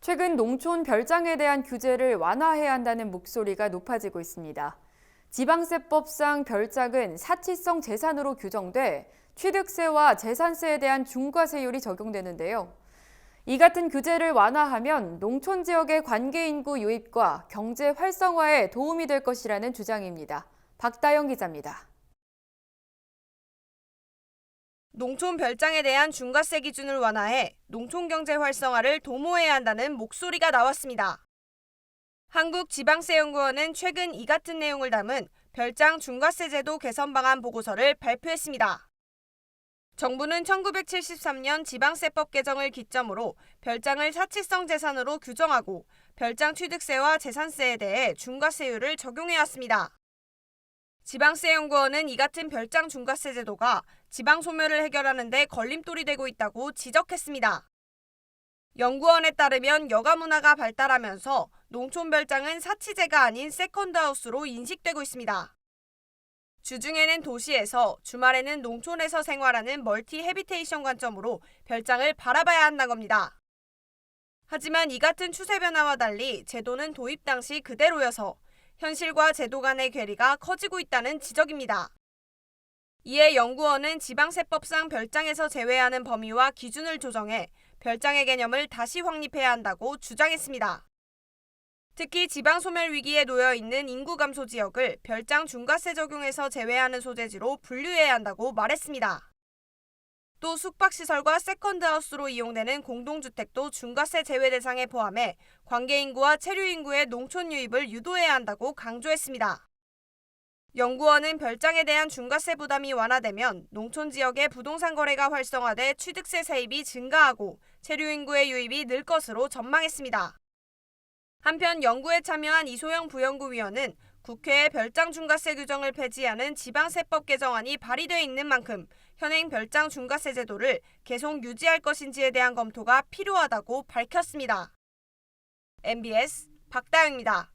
최근 농촌 별장에 대한 규제를 완화해야 한다는 목소리가 높아지고 있습니다. 지방세법상 별장은 사치성 재산으로 규정돼 취득세와 재산세에 대한 중과세율이 적용되는데요. 이 같은 규제를 완화하면 농촌 지역의 관계인구 유입과 경제 활성화에 도움이 될 것이라는 주장입니다. 박다영 기자입니다. 농촌 별장에 대한 중과세 기준을 완화해 농촌 경제 활성화를 도모해야 한다는 목소리가 나왔습니다. 한국지방세연구원은 최근 이 같은 내용을 담은 별장 중과세 제도 개선 방안 보고서를 발표했습니다. 정부는 1973년 지방세법 개정을 기점으로 별장을 사치성 재산으로 규정하고 별장 취득세와 재산세에 대해 중과세율을 적용해왔습니다. 지방세연구원은 이 같은 별장 중과세 제도가 지방 소멸을 해결하는 데 걸림돌이 되고 있다고 지적했습니다. 연구원에 따르면 여가 문화가 발달하면서 농촌 별장은 사치제가 아닌 세컨드하우스로 인식되고 있습니다. 주중에는 도시에서, 주말에는 농촌에서 생활하는 멀티 해비테이션 관점으로 별장을 바라봐야 한다는 겁니다. 하지만 이 같은 추세 변화와 달리 제도는 도입 당시 그대로여서 현실과 제도 간의 괴리가 커지고 있다는 지적입니다. 이에 연구원은 지방세법상 별장에서 제외하는 범위와 기준을 조정해 별장의 개념을 다시 확립해야 한다고 주장했습니다. 특히 지방소멸 위기에 놓여 있는 인구 감소 지역을 별장 중과세 적용에서 제외하는 소재지로 분류해야 한다고 말했습니다. 또 숙박시설과 세컨드하우스로 이용되는 공동주택도 중과세 제외 대상에 포함해 관계인구와 체류인구의 농촌 유입을 유도해야 한다고 강조했습니다. 연구원은 별장에 대한 중과세 부담이 완화되면 농촌 지역의 부동산 거래가 활성화돼 취득세 세입이 증가하고 체류인구의 유입이 늘 것으로 전망했습니다. 한편 연구에 참여한 이소영 부연구위원은 국회에 별장 중과세 규정을 폐지하는 지방세법 개정안이 발의돼 있는 만큼 현행 별장 중과세 제도를 계속 유지할 것인지에 대한 검토가 필요하다고 밝혔습니다. MBS 박다영입니다.